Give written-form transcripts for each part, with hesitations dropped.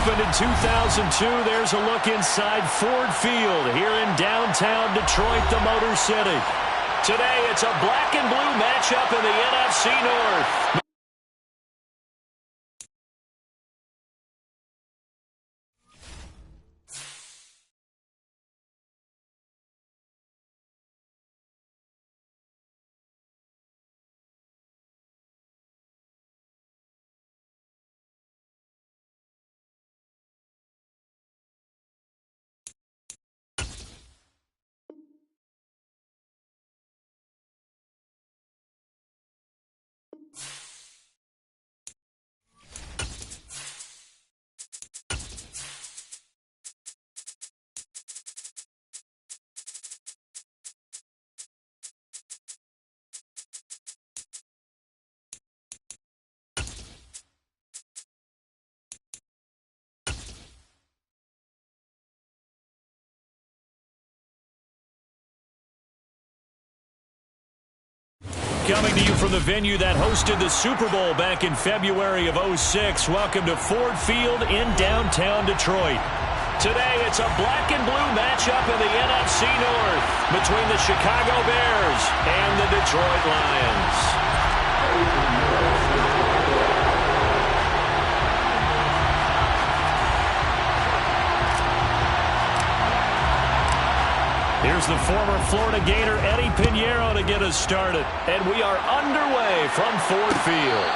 opened in 2002. There's a look inside Ford Field here in downtown Detroit, the Motor City. Today, it's a black and blue matchup in the NFC North. Coming to you from the venue that hosted the Super Bowl back in February of '06. Welcome to Ford Field in downtown Detroit. Today, it's a black and blue matchup in the NFC North between the Chicago Bears and the Detroit Lions. Here's the former Florida Gator Eddie Pinheiro to get us started. And we are underway from Ford Field.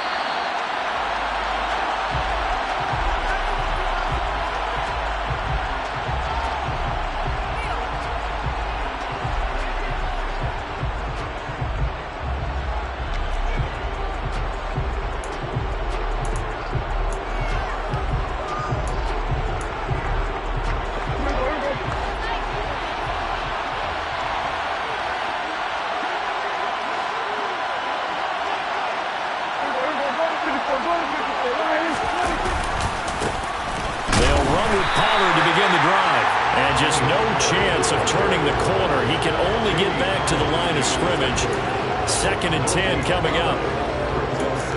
Second and 10 coming up.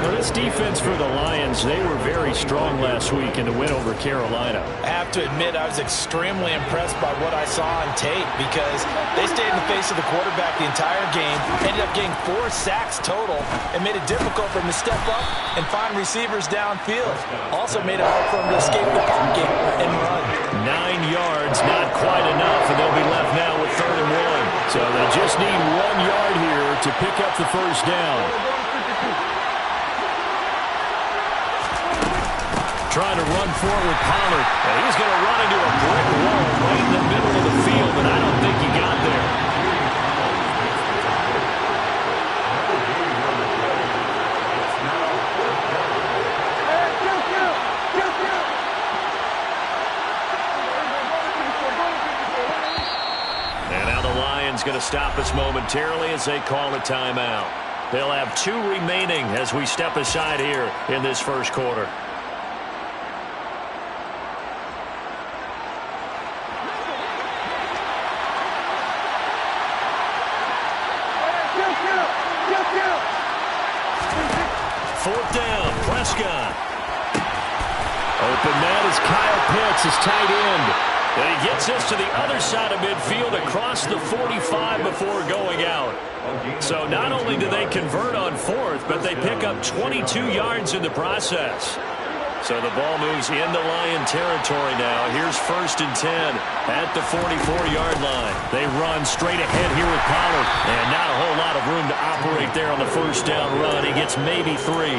Well, this defense for the Lions, they were very strong last week in the win over Carolina. I have to admit, I was extremely impressed by what I saw on tape because they stayed in the face of the quarterback the entire game, ended up getting 4 sacks total, and made it difficult for him to step up and find receivers downfield. Also made it hard for him to escape the pocket and run. 9 yards, not quite enough, and they'll be left now with 3rd and 1. So they just need 1 yard here to pick up the first down. Trying to run forward with Pollard. And he's going to run into a brick wall right in the middle of the field, but I don't think he got there. And now the Lions going to stop us momentarily as they call a timeout. They'll have 2 remaining as we step aside here in this first quarter. Fourth down, Prescott. Open man is Kyle Pitts, his tight end. And he gets us to the other side of midfield across the 45 before going out. So not only do they convert on 4th, but they pick up 22 yards in the process. So the ball moves into Lion territory now. Here's 1st and 10 at the 44-yard line. They run straight ahead here with Pollard. And not a whole lot of room to operate there on the first down run. He gets maybe 3.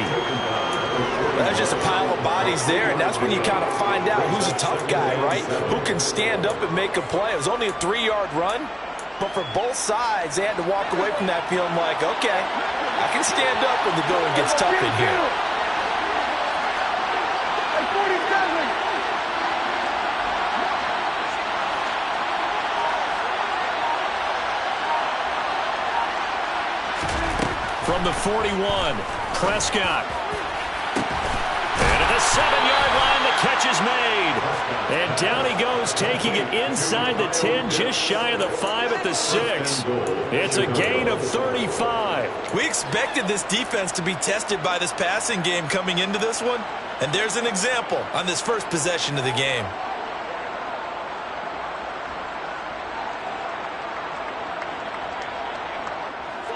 That's just a pile of bodies there, and that's when you kind of find out who's a tough guy, right? Who can stand up and make a play. It was only a 3-yard run, but for both sides, they had to walk away from that feeling like, okay, I can stand up when the going gets tough in here. From the 41, Prescott. And to the 7-yard line. The catch is made. And down he goes, taking it inside the 10, just shy of the 5 at the 6. It's a gain of 35. We expected this defense to be tested by this passing game coming into this one. And there's an example on this first possession of the game.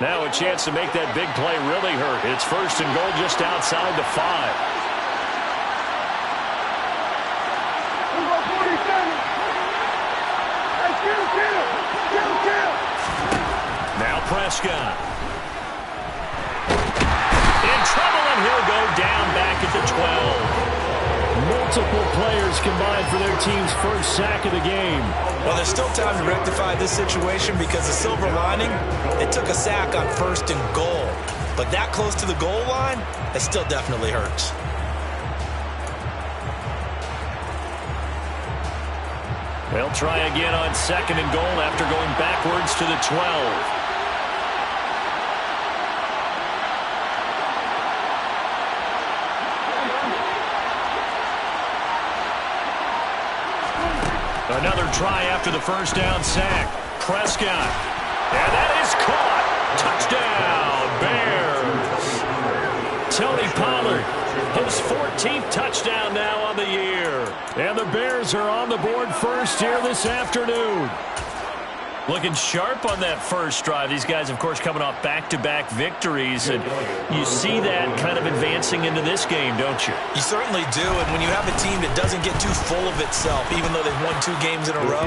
Now a chance to make that big play really hurt. It's 1st and goal just outside the 5. Now Prescott. In trouble, and he'll go down back at the 12. Multiple players combined for their team's first sack of the game. Well, there's still time to rectify this situation because the silver lining, it took a sack on 1st and goal. But that close to the goal line, it still definitely hurts. They'll try again on 2nd and goal after going backwards to the 12. Another try after the first down sack. Prescott. And that is caught. Touchdown, Bears. Tony Pollard, his 14th touchdown now on the year. And the Bears are on the board first here this afternoon. Looking sharp on that first drive. These guys, of course, coming off back-to-back victories. And you see that kind of advancing into this game, don't you? You certainly do. And when you have a team that doesn't get too full of itself, even though they've won 2 games in a row,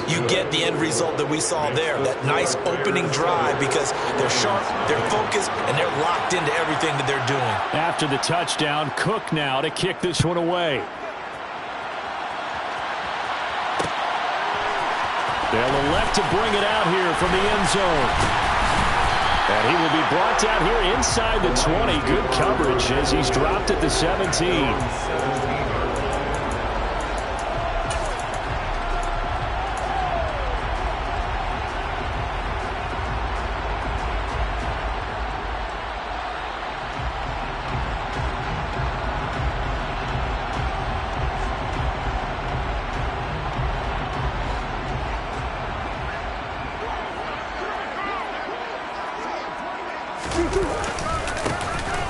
you get the end result that we saw there. That nice opening drive because they're sharp, they're focused, and they're locked into everything that they're doing. After the touchdown, Cook now to kick this one away. They'll elect to bring it out here from the end zone. And he will be brought down here inside the 20. Good coverage as he's dropped at the 17.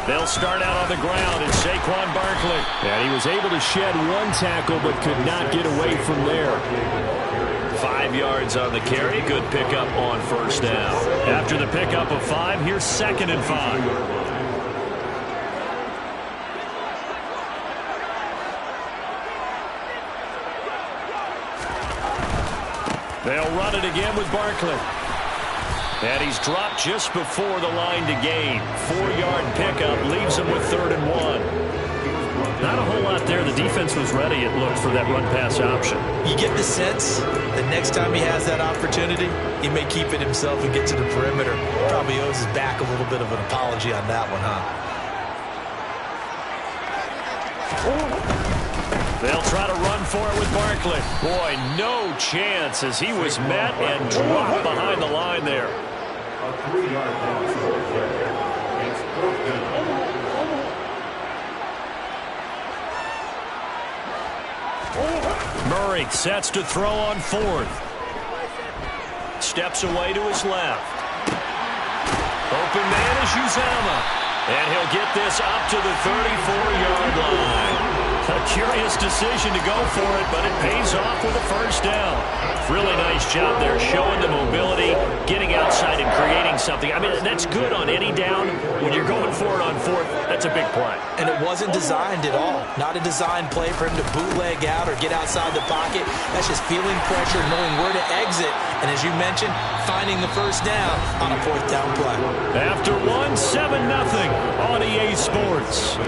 They'll start out on the ground, and Saquon Barkley. And he was able to shed 1 tackle, but could not get away from there. 5 yards on the carry. Good pickup on 1st down. After the pickup of 5, here's 2nd and 5. They'll run it again with Barkley. And he's dropped just before the line to gain. 4-yard pickup leaves him with 3rd and 1. Not a whole lot there. The defense was ready, it looked, for that run-pass option. You get the sense that next time he has that opportunity, he may keep it himself and get to the perimeter. Probably owes his back a little bit of an apology on that one, huh? They'll try to run for it with Barkley. Boy, no chance as he was met and dropped behind the line there. A 3-yard loss. It's 4th down. Murray sets to throw on 4th. Steps away to his left. Open man is Uzama. And he'll get this up to the 34-yard line. A curious decision to go for it, but it pays off with a 1st down. Really nice job there, showing the mobility, getting outside and creating something. I mean, that's good on any down. When you're going for it on 4th, that's a big play. And it wasn't designed at all. Not a designed play for him to bootleg out or get outside the pocket. That's just feeling pressure, knowing where to exit. And as you mentioned, finding the 1st down on a 4th down play. After 1, 7-0 on EA Sports.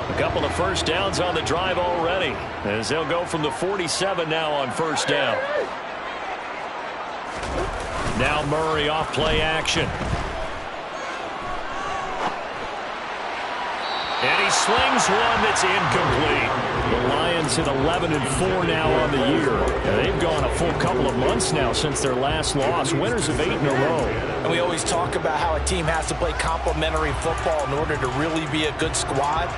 A couple of 1st downs on the drive already, as they'll go from the 47 now on 1st down. Now Murray off play action. And he slings one that's incomplete. The Lions at 11-4 now on the year. And they've gone a full couple of months now since their last loss. Winners of 8 in a row. And we always talk about how a team has to play complementary football in order to really be a good squad.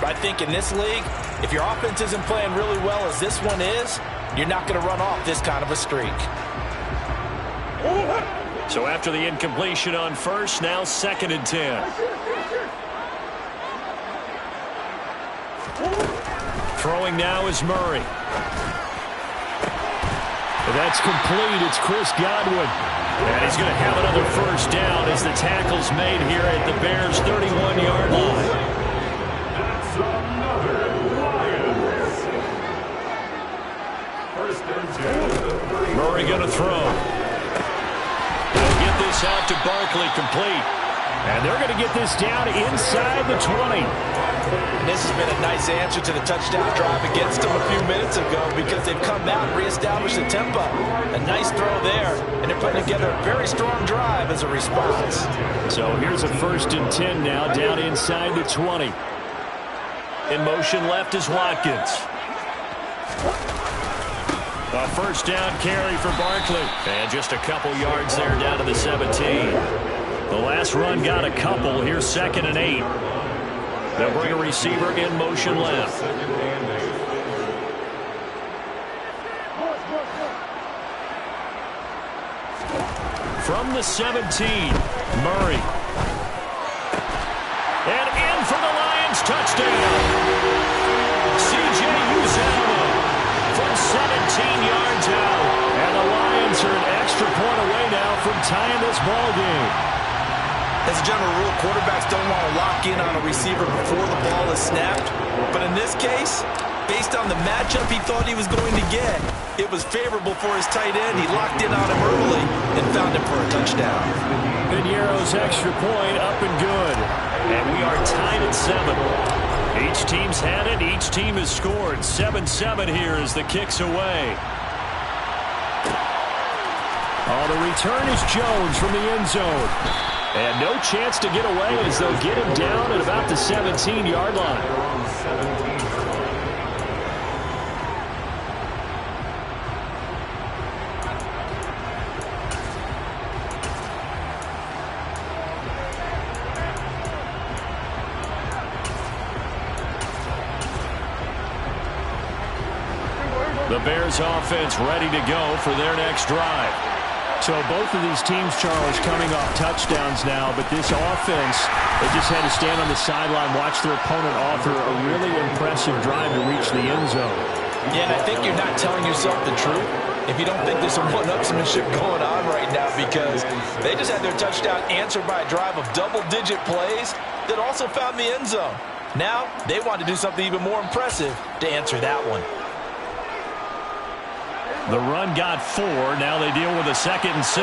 But I think in this league, if your offense isn't playing really well as this one is, you're not going to run off this kind of a streak. So after the incompletion on first, now 2nd and 10. Throwing now is Murray. That's complete. It's Chris Godwin. And he's going to have another first down as the tackle's made here at the Bears' 31-yard line. That's another Lions. First and 10. Murray going to throw. They'll get this out to Barkley, complete. And they're going to get this down inside the 20. And this has been a nice answer to the touchdown drive against them a few minutes ago because they've come out and reestablished the tempo. A nice throw there, and they're putting together a very strong drive as a response. So here's a 1st and 10 now, down inside the 20. In motion left is Watkins. A first down carry for Barkley. And just a couple yards there down to the 17. The last run got a couple. Here's 2nd and 8. They'll bring a receiver in motion left. From the 17, Murray. And in for the Lions, touchdown. C.J. Uzomah from 17 yards out. And the Lions are an extra point away now from tying this ball game. As a general rule, quarterbacks don't want to lock in on a receiver before the ball is snapped. But in this case, based on the matchup he thought he was going to get, it was favorable for his tight end. He locked in on him early and found him for a touchdown. Piñeiro's extra point up and good. And we are tied at 7. Each team's had it. Each team has scored. 7-7 here as the kick's away. Oh, the return is Jones from the end zone. And no chance to get away as they'll get him down at about the 17-yard line. The Bears offense ready to go for their next drive. So both of these teams, Charles, coming off touchdowns now, but this offense, they just had to stand on the sideline, watch their opponent author a really impressive drive to reach the end zone. Yeah, and I think you're not telling yourself the truth if you don't think there's some one-upsmanship going on right now because they just had their touchdown answered by a drive of double-digit plays that also found the end zone. Now, they want to do something even more impressive to answer that one. The run got 4. Now they deal with a 2nd and 6.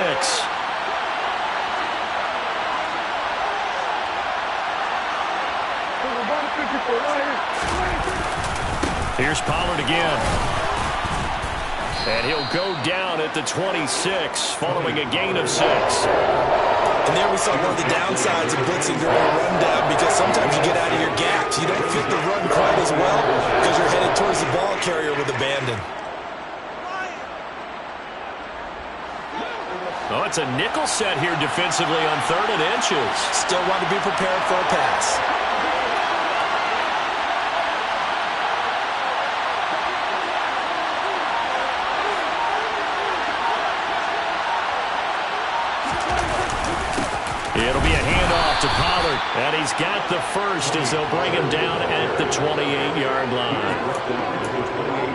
Here's Pollard again. And he'll go down at the 26, following a gain of 6. And there we saw one of the downsides of blitzing during a rundown because sometimes you get out of your gaps. You don't fit the run quite as well because you're headed towards the ball carrier with abandon. Oh, it's a nickel set here defensively on 3rd and inches. Still want to be prepared for a pass. It'll be a handoff to Pollard, and he's got the first as they'll bring him down at the 28-yard line.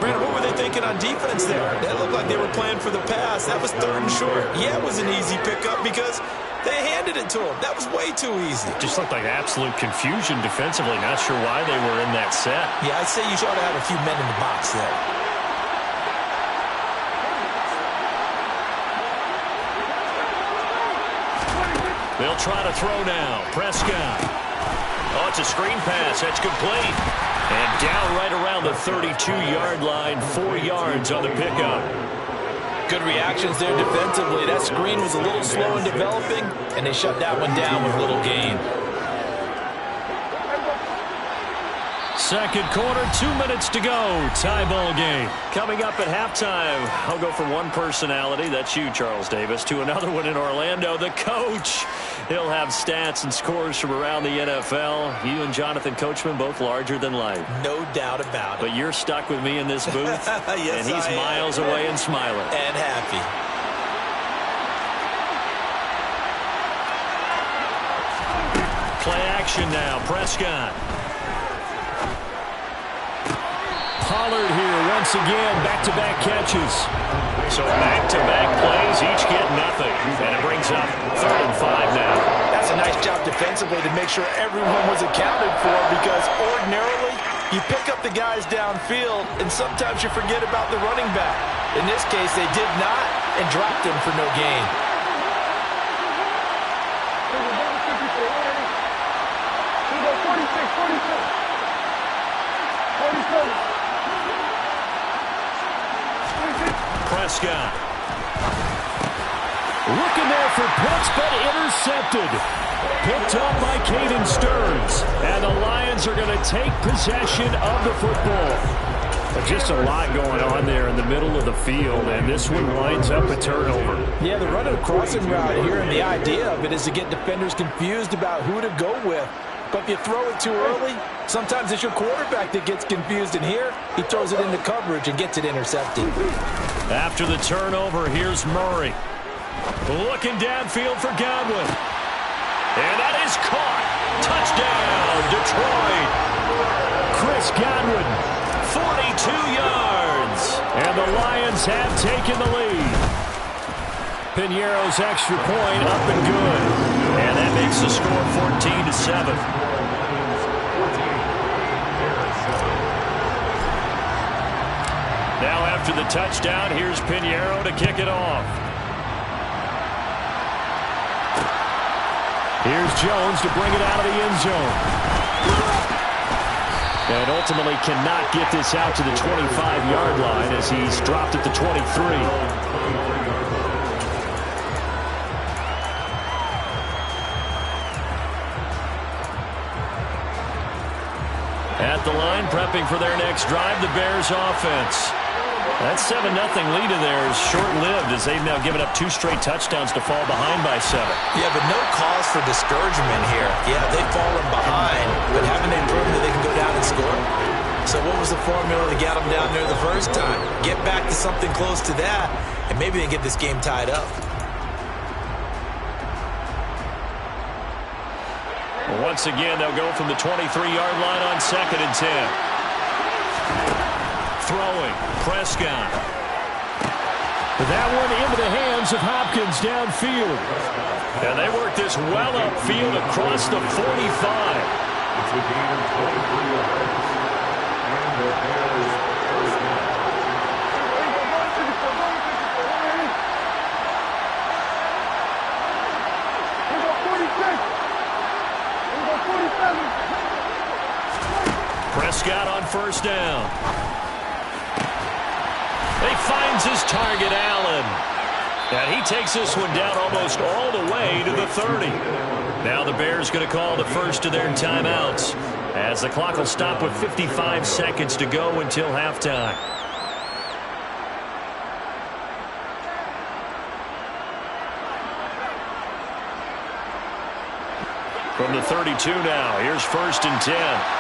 Brandon, what were they thinking on defense there? That looked like they were playing for the pass. That was 3rd and short. Yeah, it was an easy pickup because they handed it to him. That was way too easy. Just looked like absolute confusion defensively. Not sure why they were in that set. Yeah, I'd say you ought to have a few men in the box there. They'll try to throw now. Prescott. Oh, it's a screen pass. That's complete. And down right around the 32-yard line. 4 yards on the pickup. Good reactions there defensively. That screen was a little slow in developing, and they shut that one down with little gain. Second quarter, 2 minutes to go. Tie ball game. Coming up at halftime, I'll go from one personality, that's you, Charles Davis, to another one in Orlando, the coach. He'll have stats and scores from around the NFL. You and Jonathan Coachman, both larger than life. No doubt about it. But you're stuck with me in this booth, yes, and he's miles away and smiling. And happy. Play action now, Prescott. Pollard here once again, back-to-back catches. So back-to-back plays, each get nothing. And it brings up 3rd and 5 now. That's a nice job defensively to make sure everyone was accounted for, because ordinarily you pick up the guys downfield and sometimes you forget about the running back. In this case, they did not and dropped him for no gain. Prescott. Looking there for Pitts, but intercepted. Picked up by Caden Stearns. And the Lions are going to take possession of the football. But just a lot going on there in the middle of the field, and this one winds up a turnover. Yeah, they're running a crossing route here, and the idea of it is to get defenders confused about who to go with. But if you throw it too early, sometimes it's your quarterback that gets confused, and here he throws it into coverage and gets it intercepted. After the turnover, here's Murray. Looking downfield for Godwin. And that is caught. Touchdown, Detroit. Chris Godwin, 42 yards. And the Lions have taken the lead. Piñeiro's extra point up and good. And that makes the score 14-7. Now after the touchdown, here's Piñeiro to kick it off. Here's Jones to bring it out of the end zone. And ultimately cannot get this out to the 25-yard line as he's dropped at the 23. At the line, prepping for their next drive, the Bears offense. That 7-0 lead of theirs short-lived as they've now given up 2 straight touchdowns to fall behind by 7. Yeah, but no cause for discouragement here. Yeah, they've fallen behind, but haven't they proven that they can go down and score? So what was the formula that got them down there the first time? Get back to something close to that, and maybe they get this game tied up. Once again, they'll go from the 23-yard line on 2nd and 10. Throwing, Prescott. That one into the hands of Hopkins downfield. And they work this well upfield across the 45. It's a gain of 23 yards. And the Bears first down. Prescott on first down. He finds his target, Allen. And he takes this one down almost all the way to the 30. Now the Bears going to call the first of their timeouts as the clock will stop with 55 seconds to go until halftime. From the 32 now, here's 1st and 10.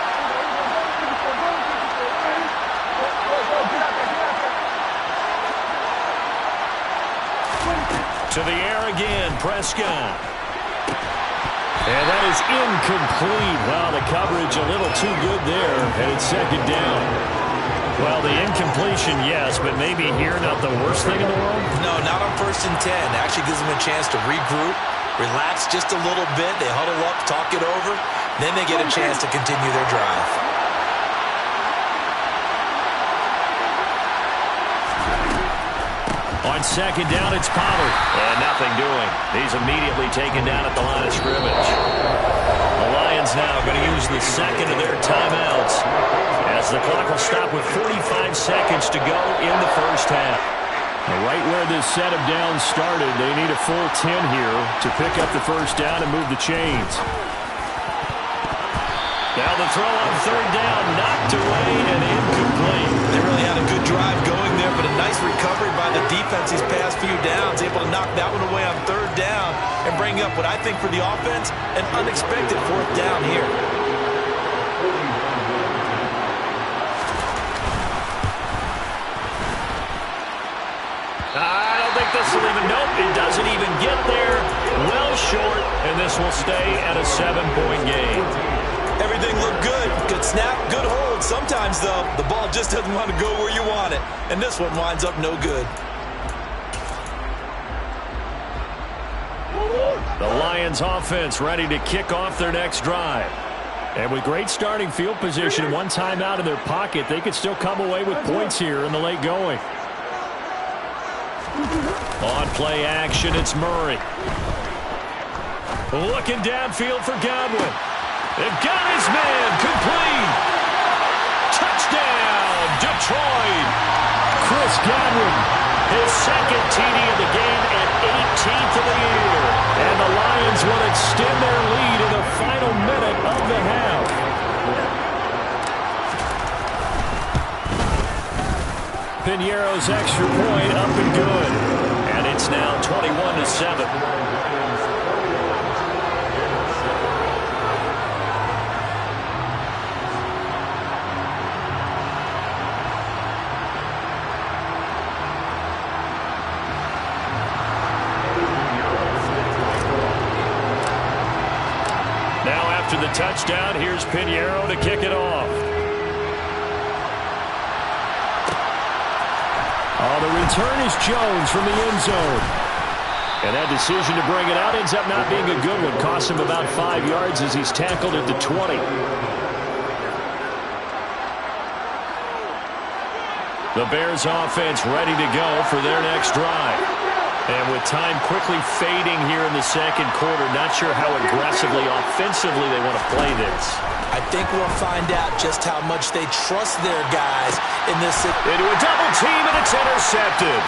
To the air again, Prescott. And that is incomplete. Wow, the coverage a little too good there, and it's 2nd down. Well, the incompletion, yes, but maybe here not the worst thing in the world? No, not on 1st and 10. Actually gives them a chance to regroup, relax just a little bit. They huddle up, talk it over. Then they get a chance to continue their drive. On 2nd down, it's Pollard. And nothing doing. He's immediately taken down at the line of scrimmage. The Lions now going to use the 2nd of their timeouts as the clock will stop with 45 seconds to go in the first half. Right where this set of downs started, they need a full 10 here to pick up the first down and move the chains. Now the throw on third down, knocked away and incomplete. They really had a good drive going there, but a nice recovery by the defense these past few downs, able to knock that one away on third down and bring up what I think for the offense, an unexpected fourth down here. I don't think this will even, nope, it doesn't even get there. Well short, and this will stay at a 7-point game. Everything looked good. Good snap, good hold. Sometimes, though, the ball just doesn't want to go where you want it. And this one winds up no good. The Lions offense ready to kick off their next drive. And with great starting field position, one timeout in their pocket, they could still come away with points here in the late going. On play action, it's Murray. Looking downfield for Godwin. They've got his man, complete. Touchdown, Detroit. Chris Godwin, his second TD of the game and 18th of the year. And the Lions will extend their lead in the final minute of the half. Piñeiro's extra point up and good. And it's now 21-7. After the touchdown, here's Piñeiro to kick it off. Oh, the return is Jones from the end zone. And that decision to bring it out ends up not being a good one. Costs him about 5 yards as he's tackled at the 20. The Bears offense ready to go for their next drive. And with time quickly fading here in the second quarter, not sure how aggressively, offensively they want to play this. I think we'll find out just how much they trust their guys in this. Into a double team, and it's intercepted.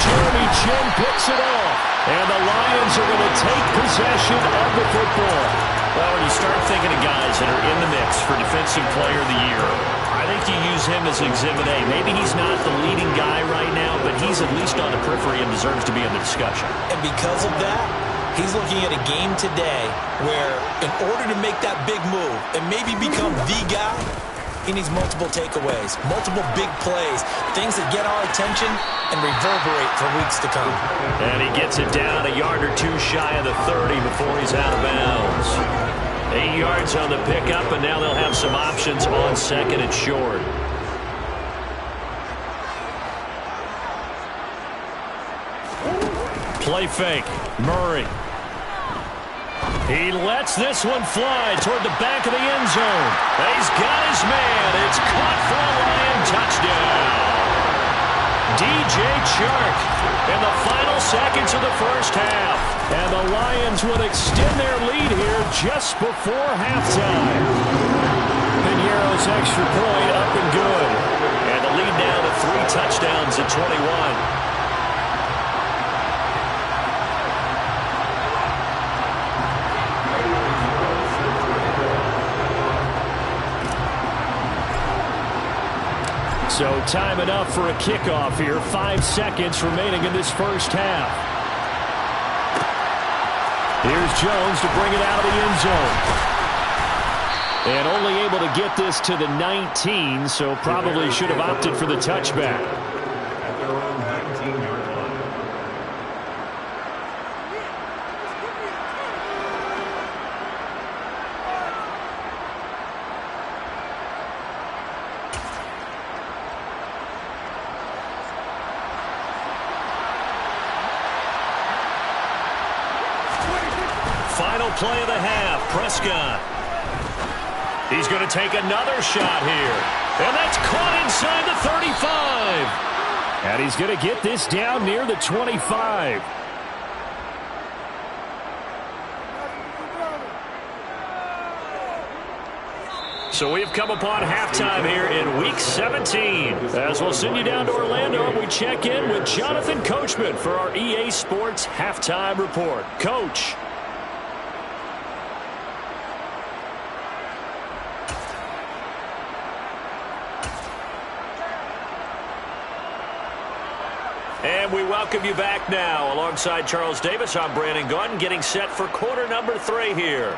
Jeremy Chin picks it off. And the Lions are going to take possession of the football. Well, when you start thinking of guys that are in the mix for Defensive Player of the Year, I think you use him as Exhibit A. Maybe he's not the leading guy right now, but he's at least on the periphery and deserves to be in the discussion. And because of that, he's looking at a game today where in order to make that big move and maybe become the guy, he needs multiple takeaways, multiple big plays, things that get our attention and reverberate for weeks to come. And he gets it down a yard or two shy of the 30 before he's out of bounds. 8 yards on the pickup, and now they'll have some options on second and short. Play fake. Murray. He lets this one fly toward the back of the end zone. He's got his man. It's caught for a Lion touchdown. DJ Chark in the final seconds of the first half. And the Lions would extend their lead here just before halftime. Piñeiro's extra point up and good. And the lead now to 3 touchdowns at 21. So time enough for a kickoff here. 5 seconds remaining in this first half. Here's Jones to bring it out of the end zone. And only able to get this to the 19, so probably should have opted for the touchback. At their own 19-yard line. Final play of the half, Prescott. He's going to take another shot here. And that's caught inside the 35. And he's going to get this down near the 25. So we've come upon halftime here in Week 17. As we'll send you down to Orlando, we check in with Jonathan Coachman for our EA Sports Halftime Report. Coach. And we welcome you back now. Alongside Charles Davis, I'm Brandon Gaudin, getting set for quarter number 3 here.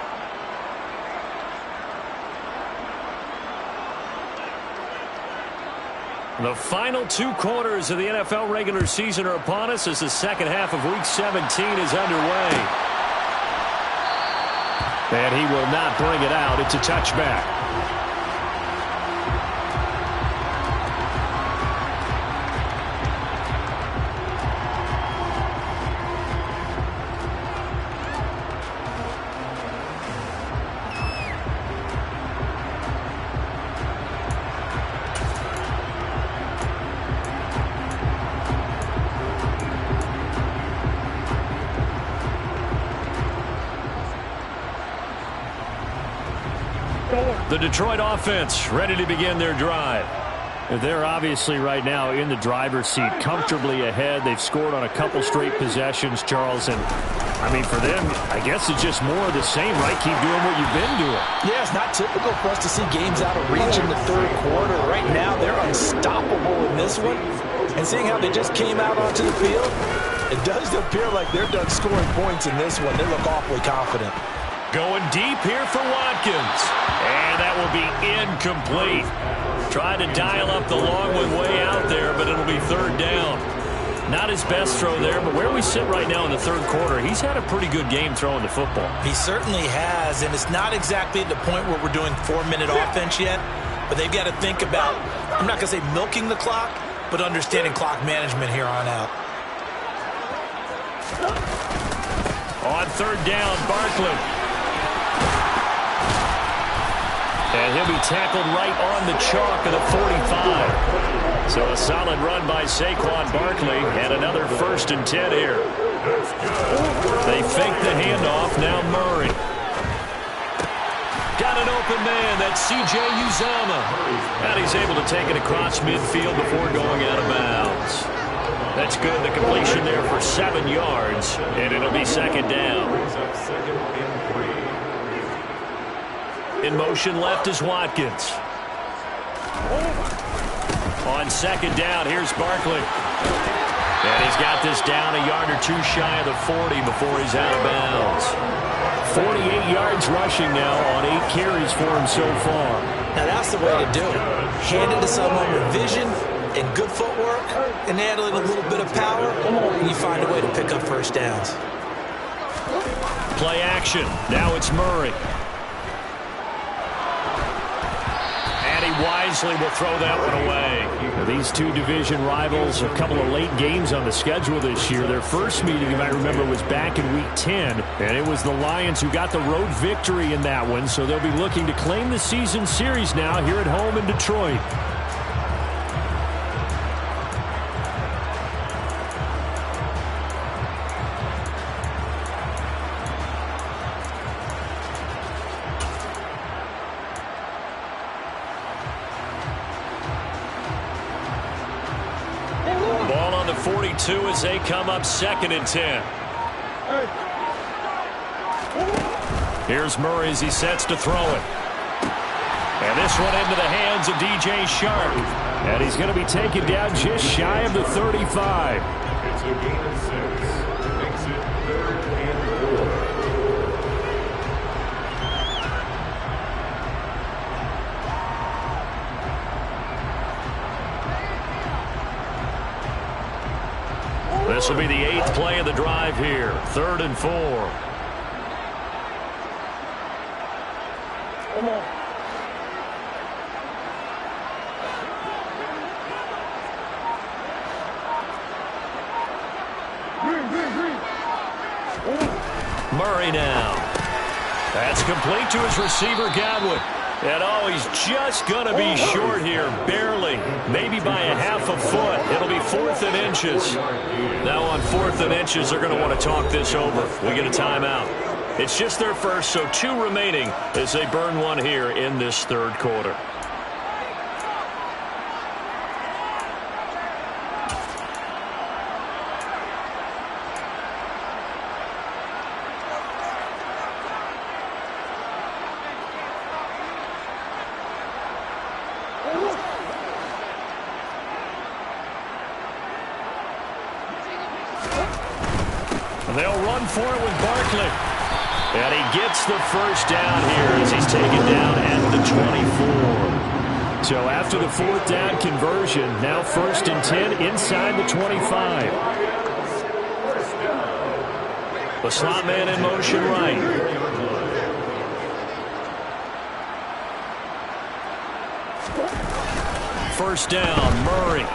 The final 2 quarters of the NFL regular season are upon us as the second half of Week 17 is underway. And he will not bring it out. It's a touchback. The Detroit offense ready to begin their drive. They're obviously right now in the driver's seat, comfortably ahead. They've scored on a couple straight possessions, Charles. And, I mean, for them, I guess it's just more of the same, right? Keep doing what you've been doing. Yeah, it's not typical for us to see games out of reach in the third quarter. Right now, they're unstoppable in this one. And seeing how they just came out onto the field, it does appear like they're done scoring points in this one. They look awfully confident. Going deep here for Watkins. And that will be incomplete. Trying to dial up the long one way out there, but it'll be third down. Not his best throw there, but where we sit right now in the third quarter, he's had a pretty good game throwing the football. He certainly has, and it's not exactly at the point where we're doing 4-minute offense yet, but they've got to think about, I'm not going to say milking the clock, but understanding clock management here on out. On third down, Barkley. And he'll be tackled right on the chalk of the 45. So a solid run by Saquon Barkley and another 1st and 10 here. They fake the handoff. Now Murray. Got an open man. That's C.J. Uzomah. And he's able to take it across midfield before going out of bounds. That's good. The completion there for 7 yards. And it'll be second down. In motion left is Watkins. On second down, here's Barkley. And he's got this down a yard or 2 shy of the 40 before he's out of bounds. 48 yards rushing now on 8 carries for him so far. Now that's the way to do it. Hand it to someone with vision and good footwork and add a little bit of power, and you find a way to pick up first downs. Play action. Now it's Murray. Wisely will throw that one away. Now, these 2 division rivals, a couple of late games on the schedule this year. Their first meeting, you might remember, was back in Week 10, and it was the Lions who got the road victory in that one, so they'll be looking to claim the season series now here at home in Detroit. Ball on the 42 as they come up 2nd and 10. Here's Murray as he sets to throw it. And this one into the hands of DJ Shark. And he's going to be taken down just shy of the 35. It's a gain of 6. Makes it 3rd and 4. This will be the 8th play of the drive here. 3rd and 4. Come on. Murray now. That's complete to his receiver, Godwin. And oh, he's just going to be short here, barely, maybe by a half a foot. It'll be 4th and inches. Now on 4th and inches, they're going to want to talk this over. We get a timeout. It's just their first, so 2 remaining as they burn one here in this third quarter. They'll run for it with Barkley. And he gets the first down here as he's taken down at the 24. So after the fourth down conversion, now 1st and 10 inside the 25. The slot man in motion right. First down, Murray.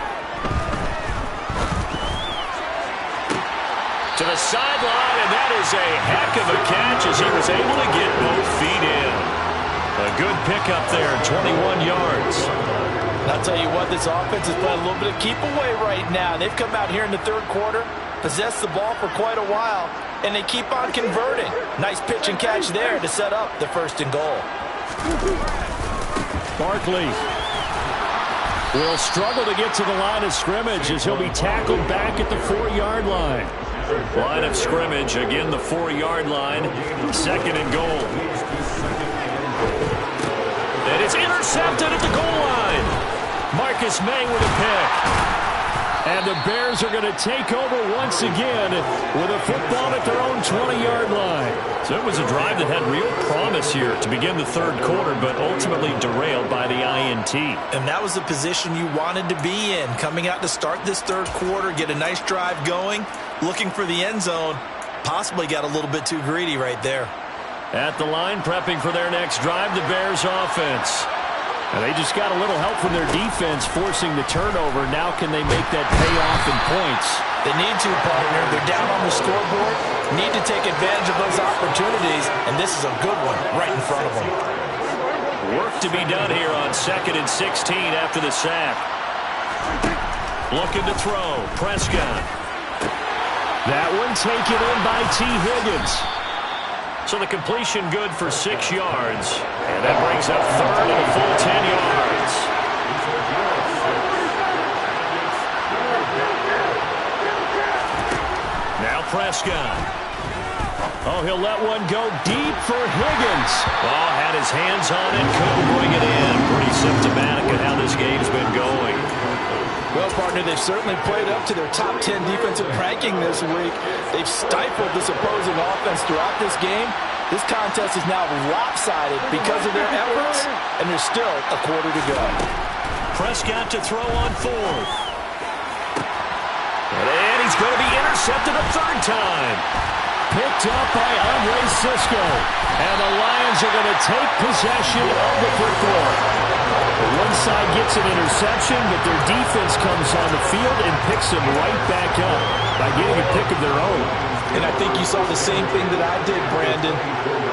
To the sideline, and that is a heck of a catch as he was able to get both feet in. A good pickup there, 21 yards. And I'll tell you what, this offense is playing a little bit of keep away right now. They've come out here in the third quarter, possessed the ball for quite a while, and they keep on converting. Nice pitch and catch there to set up the 1st and goal. Barkley will struggle to get to the line of scrimmage as he'll be tackled back at the 4-yard line. Line of scrimmage, again the 4-yard line, 2nd and goal. And it's intercepted at the goal line. Marcus May with a pick. And the Bears are going to take over once again with a football at their own 20-yard line. So it was a drive that had real promise here to begin the third quarter, but ultimately derailed by the INT. And that was the position you wanted to be in, coming out to start this third quarter, get a nice drive going, looking for the end zone. Possibly got a little bit too greedy right there. At the line, prepping for their next drive, the Bears offense. And they just got a little help from their defense forcing the turnover. Now can they make that pay off in points? They need to, partner. They're down on the scoreboard. Need to take advantage of those opportunities, and this is a good one right in front of them. Work to be done here on 2nd and 16 after the sack. Looking to throw. Prescott. That one taken in by T. Higgins. So the completion good for 6 yards. And that brings up 3rd and a full 10 yards. Now Prescott. Oh, he'll let one go deep for Higgins. Oh, had his hands on it, couldn't bring it in. Pretty symptomatic of how this game's been going. Well, partner, they've certainly played up to their top 10 defensive ranking this week. They've stifled this opposing offense throughout this game. This contest is now lopsided because of their efforts, and there's still a quarter to go. Prescott to throw on 4th. And he's going to be intercepted a 3rd time. Picked up by Andre Sisco. And the Lions are going to take possession of the football. One side gets an interception, but their defense comes on the field and picks them right back up by getting a pick of their own. And I think you saw the same thing that I did, Brandon.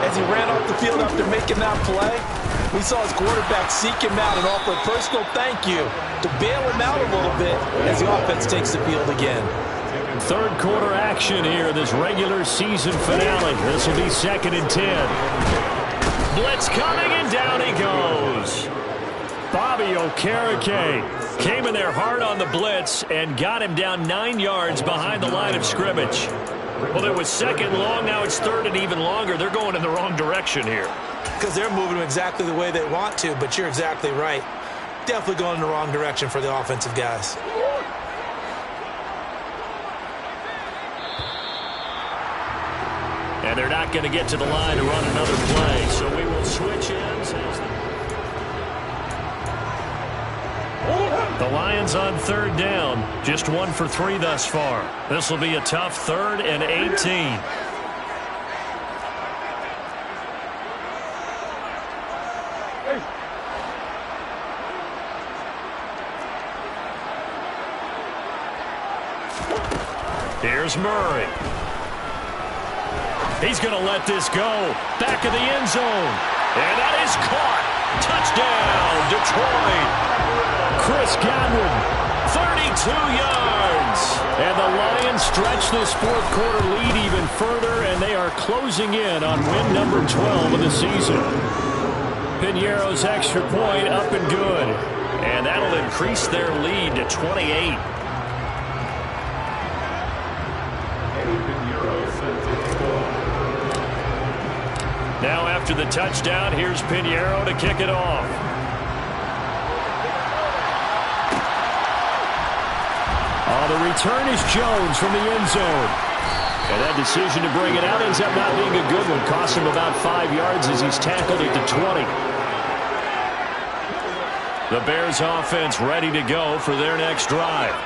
As he ran off the field after making that play, we saw his quarterback seek him out and offer a personal thank you to bail him out a little bit as the offense takes the field again. Third quarter action here, this regular season finale. This will be 2nd and 10. Blitz coming, and down he goes. Bobby Okereke came in there hard on the blitz and got him down 9 yards behind the line of scrimmage. Well, it was 2nd long, now it's 3rd and even longer. They're going in the wrong direction here. Because they're moving exactly the way they want to, but you're exactly right. Definitely going in the wrong direction for the offensive guys. And they're not going to get to the line to run another play, so we will switch ends. The Lions on 3rd down, just 1 for 3 thus far. This will be a tough 3rd and 18. Here's Murray. He's going to let this go. Back of the end zone. And that is caught. Touchdown, Detroit. Chris Godwin, 32 yards. And the Lions stretch this fourth quarter lead even further, and they are closing in on win number 12 of the season. Piñeiro's extra point up and good. And that'll increase their lead to 28. Now after the touchdown, here's Piñeiro to kick it off. Oh, the The return is Jones from the end zone. And that decision to bring it out ends up not being a good one. Cost him about 5 yards as he's tackled at the 20. The Bears offense ready to go for their next drive.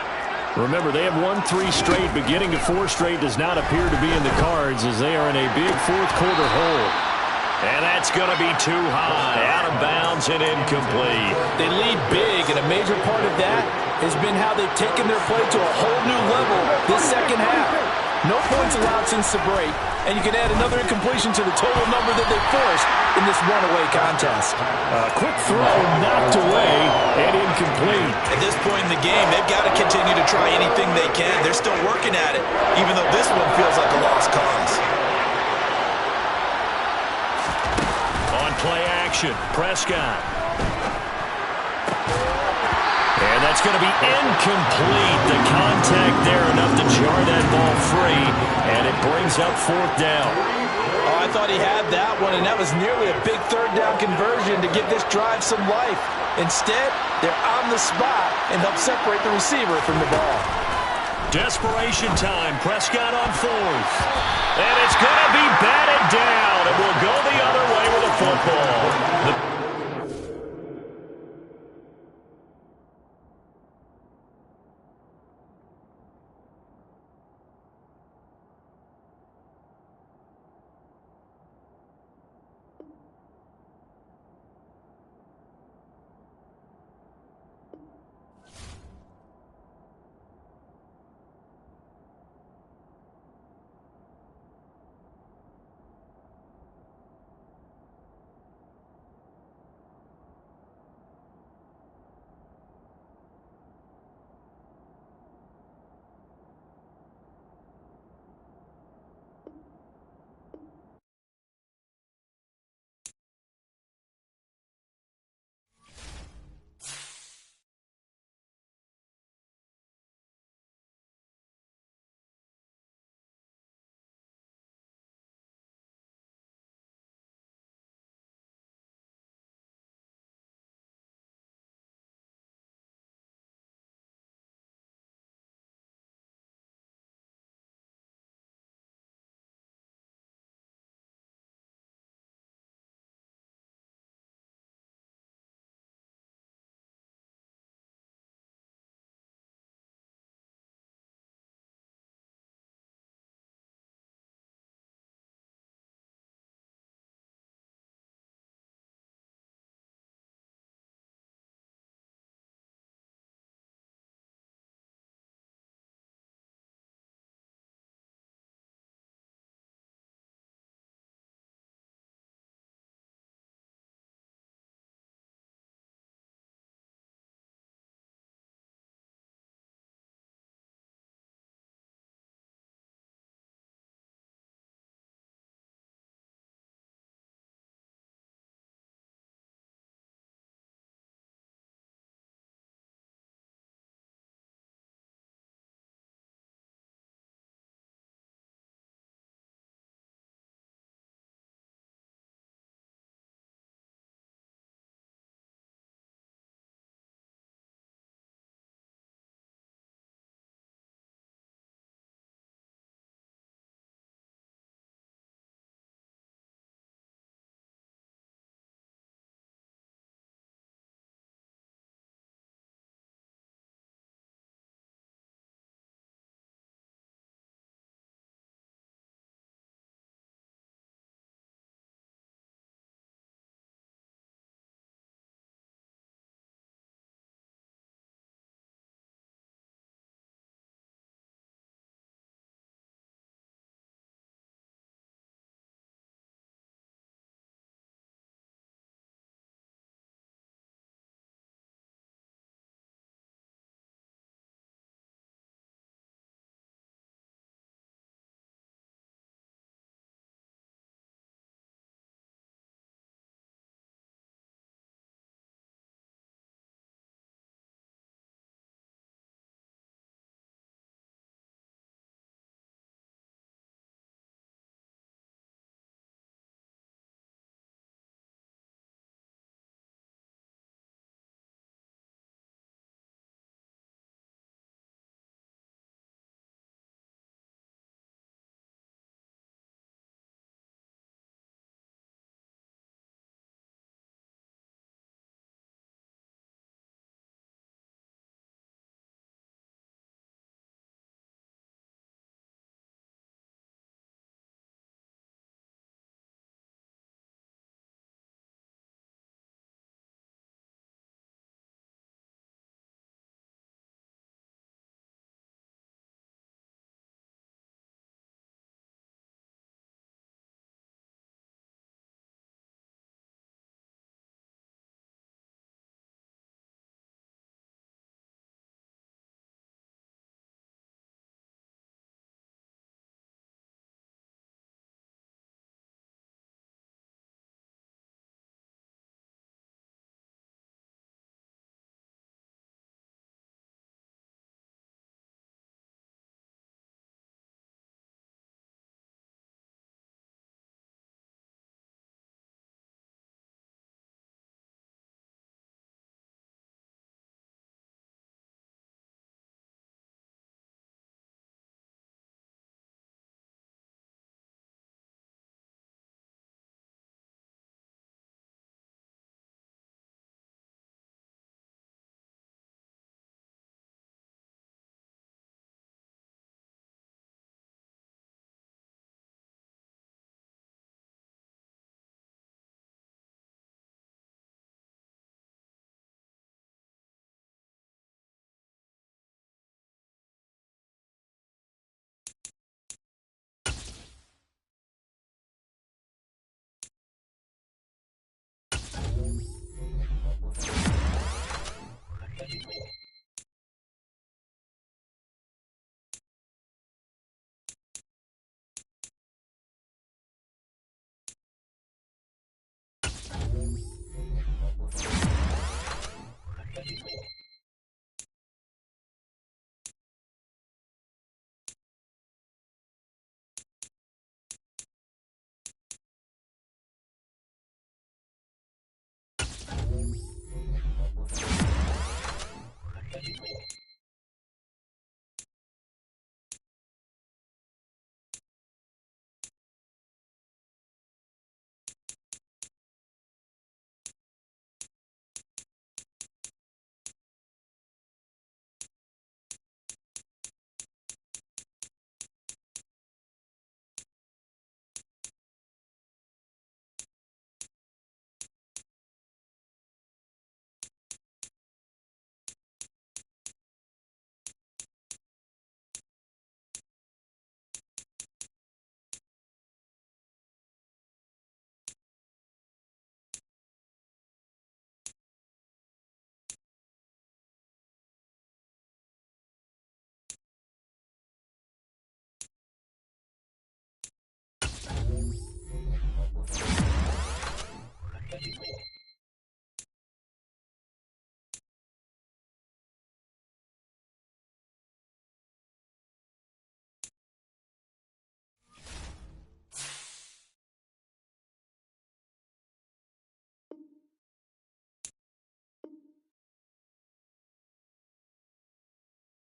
Remember, they have won 3 straight. Beginning to 4 straight does not appear to be in the cards as they are in a big fourth-quarter hole. And that's going to be too high, out of bounds and incomplete. They lead big, and a major part of that has been how they've taken their play to a whole new level this second half. No points allowed since the break, and you can add another incompletion to the total number that they forced in this runaway contest. Quick throw knocked away and incomplete. At this point in the game, they've got to continue to try anything they can. They're still working at it, even though this one feels like a lost cause. On play action, Prescott. And that's going to be incomplete. The contact there enough to jar that ball free, and it brings up 4th down. Oh, I thought he had that one, and that was nearly a big 3rd down conversion to give this drive some life. Instead, they're on the spot and help separate the receiver from the ball. Desperation time. Prescott on 4th. And it's going to be batted down, and we'll go the other way with a football. The